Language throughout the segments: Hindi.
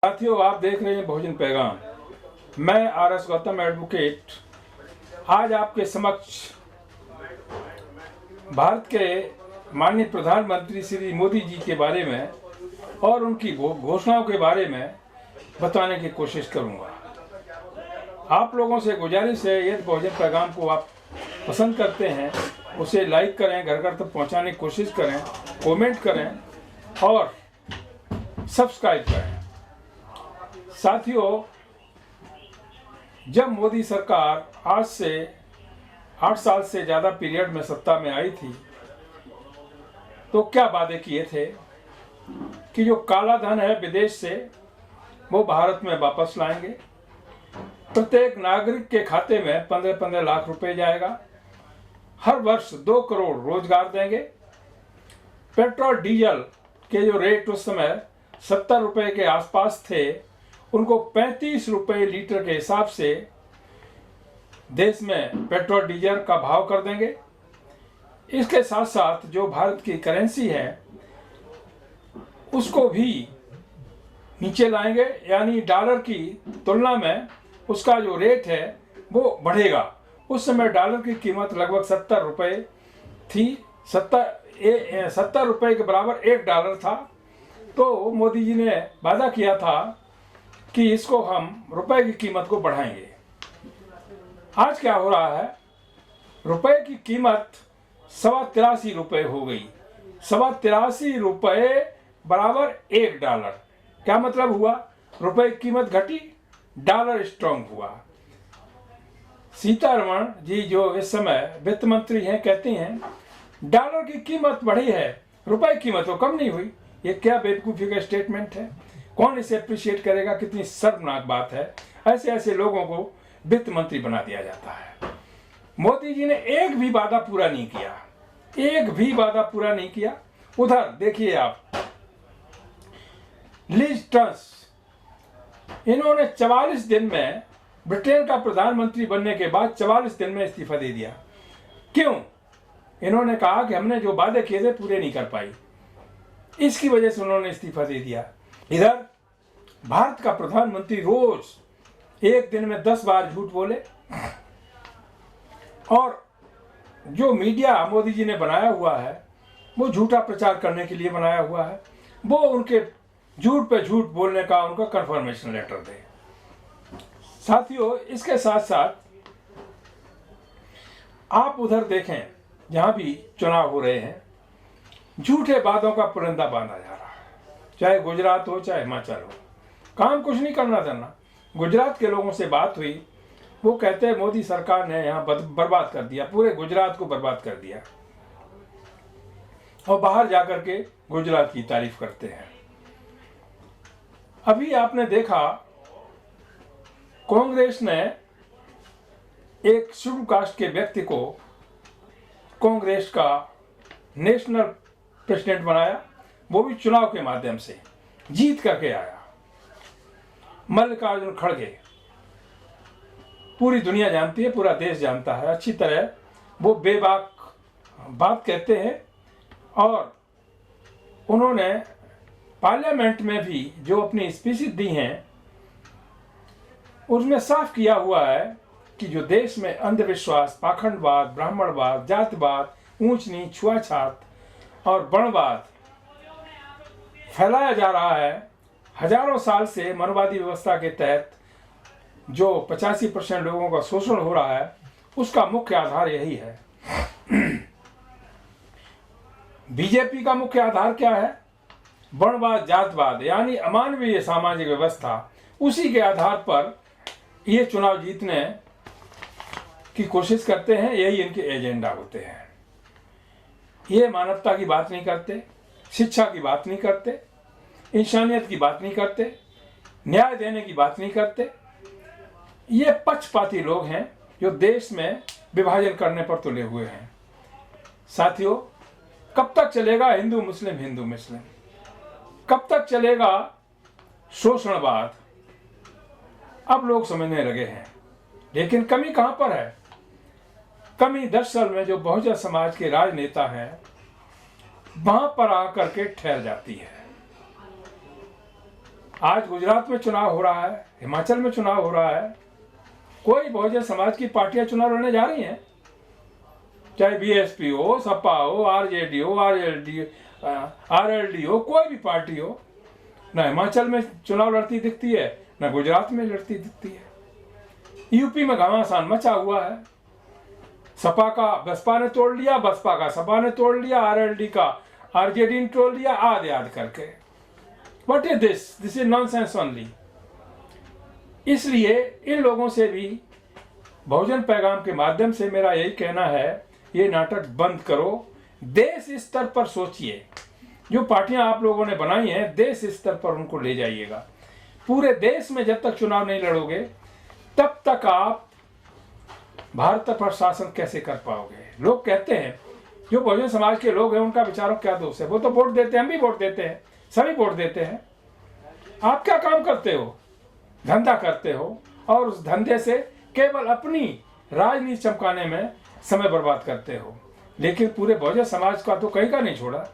साथियों, आप देख रहे हैं बहुजन पैगाम। मैं आर.एस. गौतम एडवोकेट आज आपके समक्ष भारत के माननीय प्रधानमंत्री श्री मोदी जी के बारे में और उनकी घोषणाओं के बारे में बताने की कोशिश करूंगा। आप लोगों से गुजारिश है, यदि बहुजन पैगाम को आप पसंद करते हैं उसे लाइक करें, घर घर तक पहुंचाने की कोशिश करें, कमेंट करें और सब्सक्राइब करें। साथियों, जब मोदी सरकार आज से 8 साल से ज़्यादा पीरियड में सत्ता में आई थी तो क्या वादे किए थे कि जो काला धन है विदेश से वो भारत में वापस लाएंगे, प्रत्येक नागरिक के खाते में 15-15 लाख रुपए जाएगा, हर वर्ष 2 करोड़ रोजगार देंगे, पेट्रोल डीजल के जो रेट उस समय 70 रुपए के आसपास थे उनको 35 रुपए लीटर के हिसाब से देश में पेट्रोल डीजल का भाव कर देंगे। इसके साथ साथ जो भारत की करेंसी है उसको भी नीचे लाएंगे, यानी डॉलर की तुलना में उसका जो रेट है वो बढ़ेगा। उस समय डॉलर की कीमत लगभग 70 रुपए थी, 70 रुपए के बराबर $1 था। तो मोदी जी ने वादा किया था कि इसको हम रुपए की कीमत को बढ़ाएंगे। आज क्या हो रहा है, रुपए की कीमत 83 रुपए हो गई। 83 रुपए बराबर $1। क्या मतलब हुआ? रुपए की कीमत घटी, डॉलर स्ट्रांग हुआ। सीतारमण जी जो इस समय वित्त मंत्री हैं कहती हैं डॉलर की कीमत बढ़ी है, रुपए की कीमत तो कम नहीं हुई। ये क्या बेवकूफ़ी का स्टेटमेंट है? कौन इसे अप्रिशिएट करेगा? कितनी शर्मनाक बात है। ऐसे ऐसे लोगों को वित्त मंत्री बना दिया जाता है। मोदी जी ने एक भी वादा पूरा नहीं किया, एक भी वादा पूरा नहीं किया। उधर देखिए आप, लिज ट्रस, इन्होंने 44 दिन में, ब्रिटेन का प्रधानमंत्री बनने के बाद 44 दिन में इस्तीफा दे दिया। क्यों? इन्होंने कहा कि हमने जो वादे किए थे पूरे नहीं कर पाई, इसकी वजह से उन्होंने इस्तीफा दे दिया। इधर भारत का प्रधानमंत्री रोज एक दिन में 10 बार झूठ बोले और जो मीडिया मोदी जी ने बनाया हुआ है वो झूठा प्रचार करने के लिए बनाया हुआ है। वो उनके झूठ पे झूठ बोलने का उनका कंफर्मेशन लेटर दे। साथियों, इसके साथ साथ आप उधर देखें, जहां भी चुनाव हो रहे हैं झूठे वादों का पुरंदा बांधा जा रहा है। चाहे गुजरात हो चाहे हिमाचल हो, काम कुछ नहीं करना धरना। गुजरात के लोगों से बात हुई, वो कहते हैं मोदी सरकार ने यहाँ बर्बाद कर दिया, पूरे गुजरात को बर्बाद कर दिया, और बाहर जाकर के गुजरात की तारीफ करते हैं। अभी आपने देखा कांग्रेस ने एक शेड्यूल कास्ट के व्यक्ति को कांग्रेस का नेशनल प्रेसिडेंट बनाया, वो भी चुनाव के माध्यम से जीत करके आया। मल्लिकार्जुन खड़गे, पूरी दुनिया जानती है, पूरा देश जानता है अच्छी तरह, वो बेबाक बात कहते हैं। और उन्होंने पार्लियामेंट में भी जो अपनी स्पीचेस दी हैं उसमें साफ किया हुआ है कि जो देश में अंधविश्वास, पाखंडवाद, ब्राह्मणवाद, जातिवाद, ऊंच नीच, छुआछात और वर्णवाद फैलाया जा रहा है, हजारों साल से मनवादी व्यवस्था के तहत जो 85% लोगों का शोषण हो रहा है उसका मुख्य आधार यही है। बीजेपी का मुख्य आधार क्या है? वर्णवाद, जातवाद, यानी अमानवीय सामाजिक व्यवस्था। उसी के आधार पर ये चुनाव जीतने की कोशिश करते हैं, यही इनके एजेंडा होते हैं। ये मानवता की बात नहीं करते, शिक्षा की बात नहीं करते, इंसानियत की बात नहीं करते, न्याय देने की बात नहीं करते। ये पक्षपाती लोग हैं जो देश में विभाजन करने पर तुले हुए हैं। साथियों, कब तक चलेगा हिंदू मुस्लिम हिंदू मुस्लिम? कब तक चलेगा शोषणवाद? अब लोग समझने लगे हैं, लेकिन कमी कहां पर है? कमी दरअसल में जो बहुजन समाज के राजनेता हैं वहां पर आकर के ठहर जाती है। आज गुजरात में चुनाव हो रहा है, हिमाचल में चुनाव हो रहा है, कोई बहुजन समाज की पार्टियां चुनाव लड़ने जा रही हैं, चाहे बीएसपी हो, सपा हो, आरजेडी हो, आरएलडी हो, कोई भी पार्टी हो, ना हिमाचल में चुनाव लड़ती दिखती है, ना गुजरात में लड़ती दिखती है। यूपी में घमासान मचा हुआ है, सपा का बसपा ने तोड़ लिया, बसपा का सपा ने तोड़ लिया, आरएलडी का आरजेडी ने तोड़ लिया, आद करके। What is this is nonsense only. इसलिए इन लोगों से भी बहुजन पैगाम के माध्यम से मेरा यही कहना है, ये नाटक बंद करो, देश स्तर पर सोचिए। जो पार्टियां आप लोगों ने बनाई हैं, देश स्तर पर उनको ले जाइएगा। पूरे देश में जब तक चुनाव नहीं लड़ोगे तब तक आप भारत पर शासन कैसे कर पाओगे। लोग कहते हैं, जो बहुजन समाज के लोग हैं उनका विचारों क्या दोष है, वो तो वोट देते हैं, हम भी वोट देते हैं, सभी वोट देते हैं। आप क्या काम करते हो? धंधा करते हो, और उस धंधे से केवल अपनी राजनीति चमकाने में समय बर्बाद करते हो। लेकिन पूरे बहुजन समाज का तो कहीं का नहीं छोड़ा।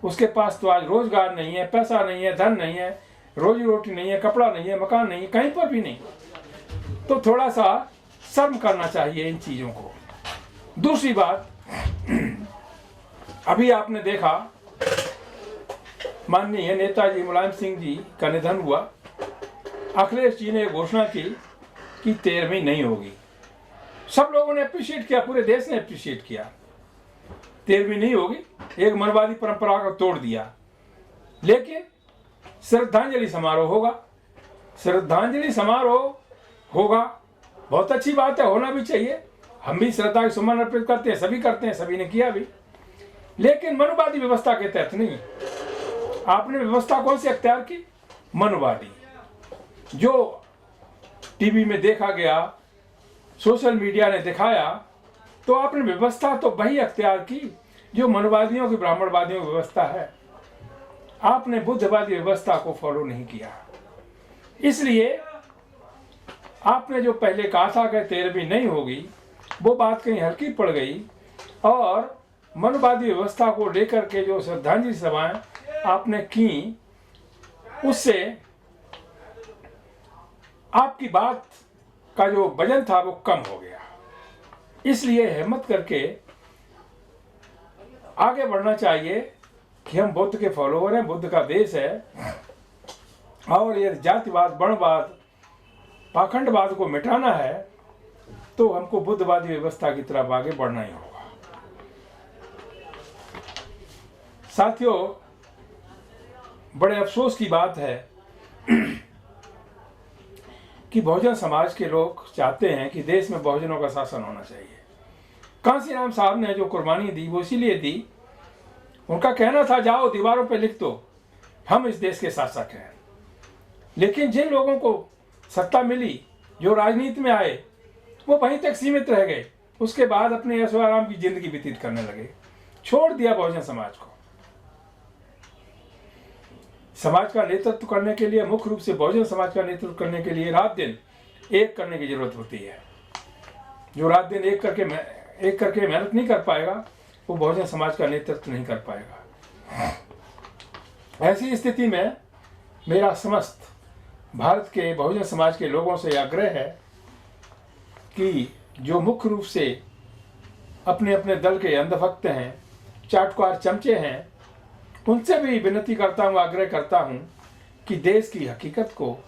उसके पास तो आज रोजगार नहीं है, पैसा नहीं है, धन नहीं है, रोजी रोटी नहीं है, कपड़ा नहीं है, मकान नहीं है, कहीं पर भी नहीं। तो थोड़ा सा शर्म करना चाहिए इन चीजों को। दूसरी बात, अभी आपने देखा माननीय नेताजी मुलायम सिंह जी का निधन हुआ। अखिलेश जी ने घोषणा की कि 13वीं नहीं होगी। सब लोगों ने अप्रिशिएट किया, पूरे देश ने अप्रिशिएट किया। 13वीं नहीं होगी, एक मनवादी परंपरा को तोड़ दिया। लेकिन श्रद्धांजलि समारोह होगा, श्रद्धांजलि समारोह होगा, बहुत अच्छी बात है, होना भी चाहिए। हम भी श्रद्धा के सुमन अर्पित करते हैं, सभी करते हैं, सभी ने किया भी। लेकिन मनुवादी व्यवस्था के तहत नहीं। आपने व्यवस्था कौन सी अख्तियार की? मनुवादी। जो टीवी में देखा गया, सोशल मीडिया ने दिखाया, तो आपने व्यवस्था तो वही अख्तियार की जो मनुवादियों की, ब्राह्मणवादियों की व्यवस्था है। आपने बुद्धवादी व्यवस्था को फॉलो नहीं किया। इसलिए आपने जो पहले कहा था कि 13वीं नहीं होगी, वो बात कहीं हल्की पड़ गई, और मनुवादी व्यवस्था को लेकर के जो श्रद्धांजलि सभाएं आपने की, उससे आपकी बात का जो वजन था वो कम हो गया। इसलिए हिम्मत करके आगे बढ़ना चाहिए कि हम बुद्ध के फॉलोअर हैं, बुद्ध का देश है, और ये जातिवाद, वर्णवाद, पाखंडवाद को मिटाना है तो हमको बुद्धवादी व्यवस्था की तरफ आगे बढ़ना ही होगा। साथियों, बड़े अफसोस की बात है कि बहुजन समाज के लोग चाहते हैं कि देश में बहुजनों का शासन होना चाहिए। कांसीराम साहब ने जो कुर्बानी दी वो इसीलिए दी, उनका कहना था जाओ दीवारों पे लिख दो हम इस देश के शासक हैं। लेकिन जिन लोगों को सत्ता मिली, जो राजनीति में आए, वो वहीं तक सीमित रह गए। उसके बाद अपने ऐशो आराम की जिंदगी व्यतीत करने लगे, छोड़ दिया बहुजन समाज को। समाज का नेतृत्व करने के लिए, मुख्य रूप से बहुजन समाज का नेतृत्व करने के लिए रात दिन एक करने की जरूरत होती है। जो रात दिन एक करके मेहनत नहीं कर पाएगा, वो बहुजन समाज का नेतृत्व नहीं कर पाएगा। ऐसी स्थिति में मेरा समस्त भारत के बहुजन समाज के लोगों से आग्रह है कि जो मुख्य रूप से अपने अपने दल के अंधभक्त हैं, चाटुकार चमचे हैं, उनसे भी विनती करता हूँ, आग्रह करता हूँ कि देश की हकीकत को,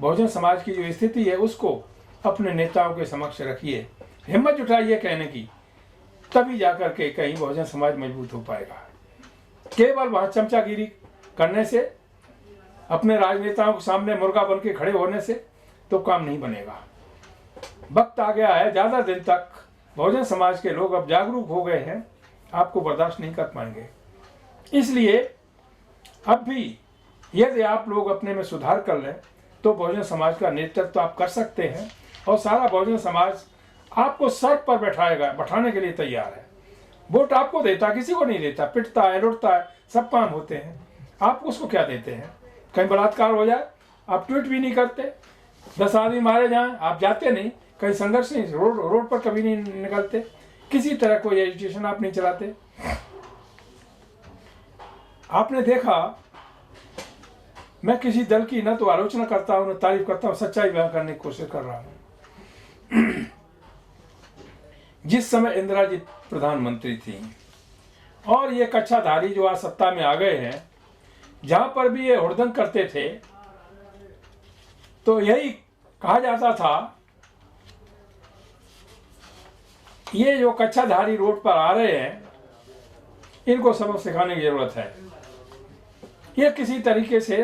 बहुजन समाज की जो स्थिति है उसको अपने नेताओं के समक्ष रखिए, हिम्मत जुटाइए कहने की, तभी जाकर के कहीं बहुजन समाज मजबूत हो पाएगा। केवल वहाँ चमचागिरी करने से, अपने राजनेताओं के सामने मुर्गा बन के खड़े होने से तो काम नहीं बनेगा। वक्त आ गया है, ज़्यादा दिन तक बहुजन समाज के लोग अब जागरूक हो गए हैं, आपको बर्दाश्त नहीं कर पाएंगे। इसलिए अब भी यदि आप लोग अपने में सुधार कर लें तो बहुजन समाज का नेतृत्व तो आप कर सकते हैं, और सारा बहुजन समाज आपको सर पर बैठाने के लिए तैयार है। वोट आपको देता, किसी को नहीं देता, पिटता है, लुटता है, सब काम होते हैं। आप उसको क्या देते हैं? कहीं बलात्कार हो जाए आप ट्वीट भी नहीं करते, 10 आदमी मारे जाएं आप जाते नहीं, कहीं संघर्ष नहीं, रोड पर कभी नहीं निकलते, किसी तरह कोई एजुटेशन आप नहीं चलाते। आपने देखा मैं किसी दल की न तो आलोचना करता हूं न तारीफ करता हूं, सच्चाई बयां करने की कोशिश कर रहा हूं। जिस समय इंदिरा जी प्रधानमंत्री थी और ये कच्छाधारी जो आज सत्ता में आ गए हैं, जहां पर भी ये हुड़दंग करते थे तो यही कहा जाता था, ये जो कच्छाधारी रोड पर आ रहे हैं इनको सबक सिखाने की जरूरत है। ये किसी तरीके से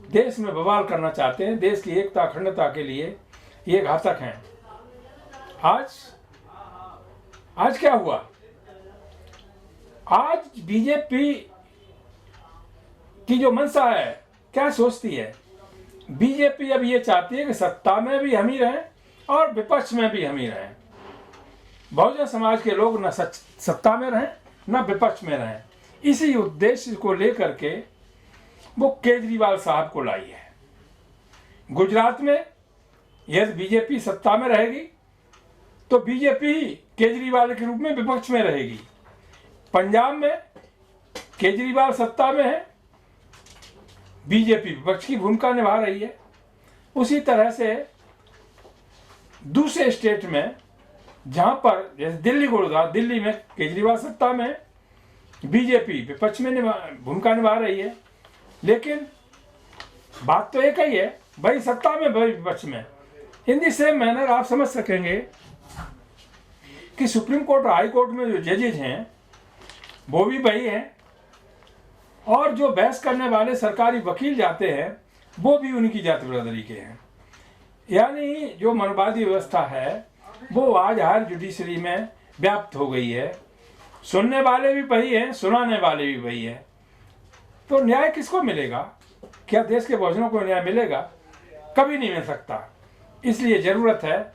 देश में बवाल करना चाहते हैं, देश की एकता अखंडता के लिए ये घातक हैं। आज क्या हुआ? आज बीजेपी की जो मंशा है, क्या सोचती है? बीजेपी अब ये चाहती है कि सत्ता में भी हम ही रहें और विपक्ष में भी हम ही रहें। बहुजन समाज के लोग न सत्ता में रहें न विपक्ष में रहें। इसी उद्देश्य को लेकर के वो केजरीवाल साहब को लाई है। गुजरात में यदि बीजेपी सत्ता में रहेगी तो बीजेपी केजरीवाल के रूप में विपक्ष में रहेगी। पंजाब में केजरीवाल सत्ता में है, बीजेपी विपक्ष की भूमिका निभा रही है। उसी तरह से दूसरे स्टेट में, जहां पर जैसे दिल्ली, गुड़गांव, दिल्ली में केजरीवाल सत्ता में, बीजेपी विपक्ष में भूमिका निभा रही है। लेकिन बात तो एक ही है, भाई सत्ता में भाई विपक्ष में। इन दी सेम मैनर आप समझ सकेंगे कि सुप्रीम कोर्ट और हाई कोर्ट में जो जजेज हैं वो भी वही हैं, और जो बहस करने वाले सरकारी वकील जाते हैं वो भी उनकी जाति बिरादरी के हैं। यानी जो मनवादी व्यवस्था है वो आज हर जुडिशरी में व्याप्त हो गई है। सुनने वाले भी वही हैं, सुनाने वाले भी वही हैं। तो न्याय किसको मिलेगा? क्या देश के बहुजनों को न्याय मिलेगा? कभी नहीं मिल सकता। इसलिए जरूरत है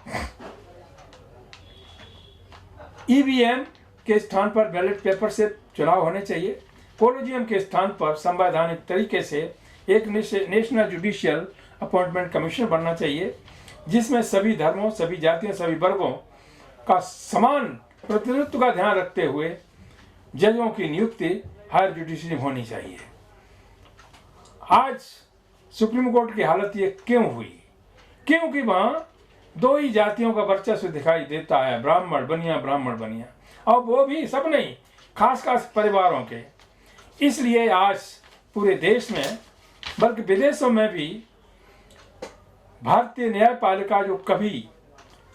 ईवीएम के स्थान पर बैलेट पेपर से चुनाव होने चाहिए। कोलोजियम के स्थान पर संवैधानिक तरीके से एक नेशनल जुडिशियल अपॉइंटमेंट कमीशन बनना चाहिए, जिसमें सभी धर्मों, सभी जातियों, सभी वर्गों का समान प्रतिनिधित्व का ध्यान रखते हुए जजों की नियुक्ति हायर जुडिशरी में होनी चाहिए। आज सुप्रीम कोर्ट की हालत ये क्यों हुई? क्योंकि वहां दो ही जातियों का वर्चस्व दिखाई देता है, ब्राह्मण बनिया, ब्राह्मण बनिया, और वो भी सब नहीं, खास खास परिवारों के। इसलिए आज पूरे देश में बल्कि विदेशों में भी भारतीय न्यायपालिका, जो कभी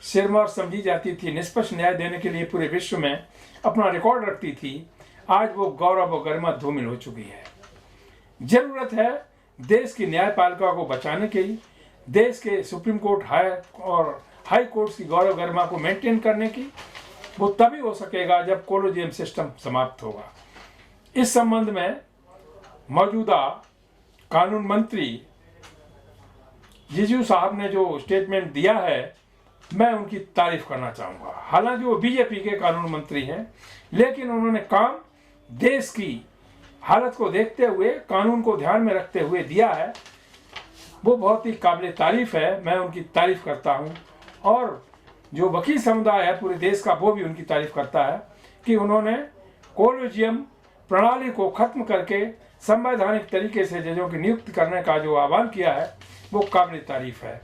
सिरमौर समझी जाती थी, निष्पक्ष न्याय देने के लिए पूरे विश्व में अपना रिकॉर्ड रखती थी, आज वो गौरव और गरिमा धूमिल हो चुकी है। जरूरत है देश की न्यायपालिका को बचाने की, देश के सुप्रीम कोर्ट और हाई कोर्ट्स की गौरव गरिमा को मेंटेन करने की। वो तभी हो सकेगा जब कोलोजियम सिस्टम समाप्त होगा। इस संबंध में मौजूदा कानून मंत्री रिजिजू साहब ने जो स्टेटमेंट दिया है, मैं उनकी तारीफ करना चाहूँगा। हालांकि वो बीजेपी के कानून मंत्री हैं, लेकिन उन्होंने काम देश की हालत को देखते हुए, कानून को ध्यान में रखते हुए दिया है। वो बहुत ही काबिल तारीफ है, मैं उनकी तारीफ करता हूँ। और जो वकील समुदाय है पूरे देश का, वो भी उनकी तारीफ करता है कि उन्होंने कोलोजियम प्रणाली को खत्म करके संवैधानिक तरीके से जजों की नियुक्ति करने का जो आह्वान किया है, वो काबिल तारीफ है।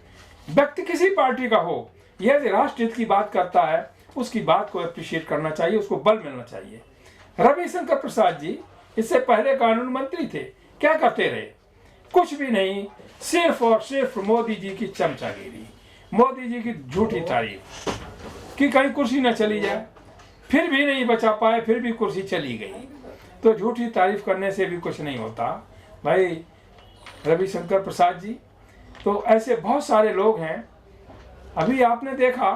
व्यक्ति किसी पार्टी का हो, यदि राष्ट्र हित की बात करता है, उसकी बात को अप्रिशिएट करना चाहिए, उसको बल मिलना चाहिए। रविशंकर प्रसाद जी इससे पहले कानून मंत्री थे, क्या करते रहे? कुछ भी नहीं, सिर्फ और सिर्फ मोदी जी की चमचागिरी, मोदी जी की झूठी तारीफ कि कहीं कुर्सी न चली जाए, फिर भी नहीं बचा पाए, फिर भी कुर्सी चली गई। तो झूठी तारीफ करने से भी कुछ नहीं होता भाई रविशंकर प्रसाद जी। तो ऐसे बहुत सारे लोग हैं। अभी आपने देखा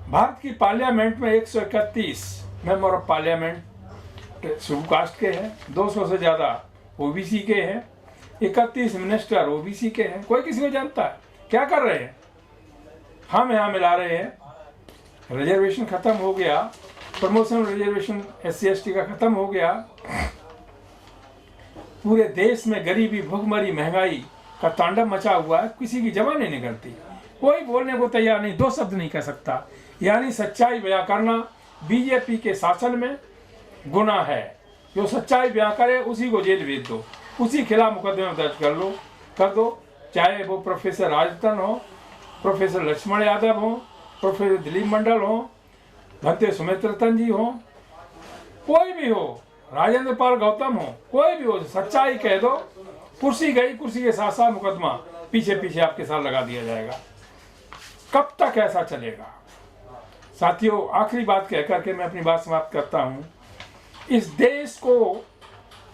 भारत की पार्लियामेंट में 131 member of parliament schedule caste के हैं, 200 से ज़्यादा ओबीसी के हैं, 31 मिनिस्टर ओबीसी के हैं। कोई किसी को जानता है? क्या कर रहे हैं? हम यहाँ मिला रहे हैं, रिजर्वेशन खत्म हो गया, प्रमोशन रिजर्वेशन SC ST का खत्म हो गया। पूरे देश में गरीबी, भूखमरी, महंगाई का तांडव मचा हुआ है, किसी की जबान नहीं निकलती, कोई बोलने को तैयार नहीं, दो शब्द नहीं कह सकता। यानी सच्चाई बयां करना बीजेपी के शासन में गुनाह है। जो सच्चाई बयां करे उसी को जेल भेज दो, उसी खिलाफ मुकदमे दर्ज कर दो, चाहे वो प्रोफेसर राजतन हो, प्रोफेसर लक्ष्मण यादव हो, प्रोफेसर दिलीप मंडल हो, भंते सुमित्रतन जी हो, कोई भी हो, राजेंद्र पाल गौतम हो, कोई भी हो, सच्चाई कह दो, कुर्सी गई, कुर्सी के साथ साथ मुकदमा पीछे पीछे आपके साथ लगा दिया जाएगा। कब तक ऐसा चलेगा? साथियों, आखिरी बात कह करके मैं अपनी बात समाप्त करता हूं। इस देश को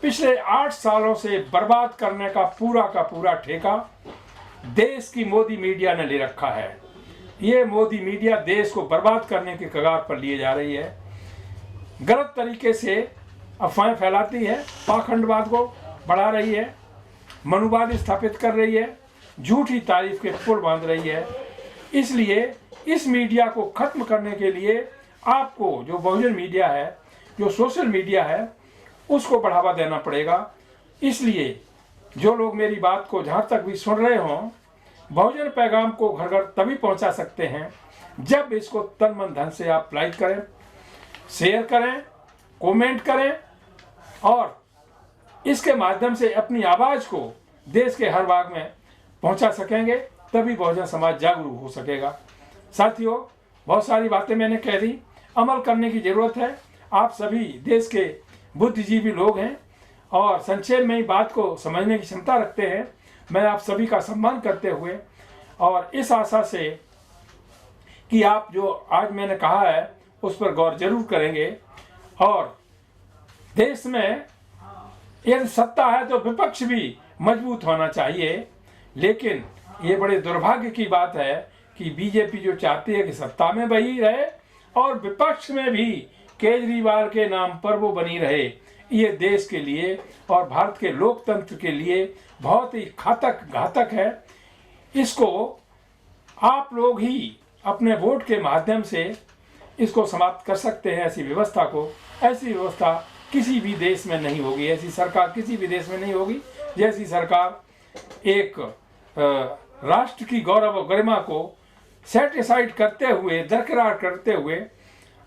पिछले 8 सालों से बर्बाद करने का पूरा ठेका देश की मोदी मीडिया ने ले रखा है। ये मोदी मीडिया देश को बर्बाद करने के कगार पर लिए जा रही है, गलत तरीके से अफवाहें फैलाती है, पाखंडवाद को बढ़ा रही है, मनुवाद स्थापित कर रही है, झूठी तारीफ के पुल बांध रही है। इसलिए इस मीडिया को खत्म करने के लिए आपको जो बहुजन मीडिया है, जो सोशल मीडिया है, उसको बढ़ावा देना पड़ेगा। इसलिए जो लोग मेरी बात को जहाँ तक भी सुन रहे हों, बहुजन पैगाम को घर घर तभी पहुँचा सकते हैं जब इसको तन मन धन से आप लाइक करें, शेयर करें, कमेंट करें और इसके माध्यम से अपनी आवाज़ को देश के हर भाग में पहुंचा सकेंगे, तभी बहुजन समाज जागरूक हो सकेगा। साथियों, बहुत सारी बातें मैंने कह दी, अमल करने की ज़रूरत है। आप सभी देश के बुद्धिजीवी लोग हैं और संक्षेप में ही बात को समझने की क्षमता रखते हैं। मैं आप सभी का सम्मान करते हुए और इस आशा से कि आप जो आज मैंने कहा है उस पर गौर जरूर करेंगे और देश में यदि सत्ता है तो विपक्ष भी मजबूत होना चाहिए। लेकिन ये बड़े दुर्भाग्य की बात है कि बीजेपी जो चाहती है कि सत्ता में वही रहे और विपक्ष में भी केजरीवाल के नाम पर वो बनी रहे, ये देश के लिए और भारत के लोकतंत्र के लिए बहुत ही घातक है। इसको आप लोग ही अपने वोट के माध्यम से इसको समाप्त कर सकते हैं। ऐसी व्यवस्था किसी भी देश में नहीं होगी, ऐसी सरकार किसी भी देश में नहीं होगी जैसी सरकार एक राष्ट्र की गौरव और गरिमा को सेटिसाइड करते हुए, दरकिरार करते हुए,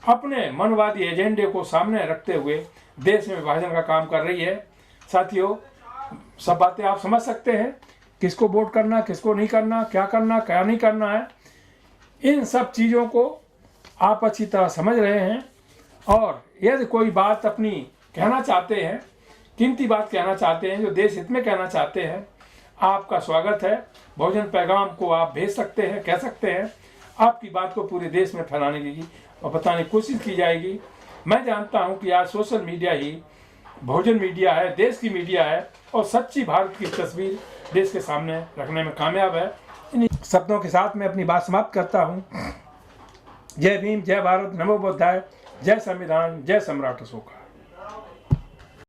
अपने मनवादी एजेंडे को सामने रखते हुए देश में विभाजन का काम कर रही है। साथियों, सब बातें आप समझ सकते हैं, किसको वोट करना, किसको नहीं करना, क्या नहीं करना है। इन सब चीज़ों को आप अच्छी तरह समझ रहे हैं और यदि कोई बात अपनी कहना चाहते हैं, कीमती बात कहना चाहते हैं, जो देश हित में कहना चाहते हैं, आपका स्वागत है। बहुजन पैगाम को आप भेज सकते हैं, कह सकते हैं। आपकी बात को पूरे देश में फैलाने की और बताने की कोशिश की जाएगी। मैं जानता हूं कि आज सोशल मीडिया ही बहुजन मीडिया है, देश की मीडिया है और सच्ची भारत की तस्वीर देश के सामने रखने में कामयाब है। इन शब्दों के साथ मैं अपनी बात समाप्त करता हूं। जय भीम, जय भारत, नमो बुद्धाय, जय संविधान, जय सम्राट अशोका।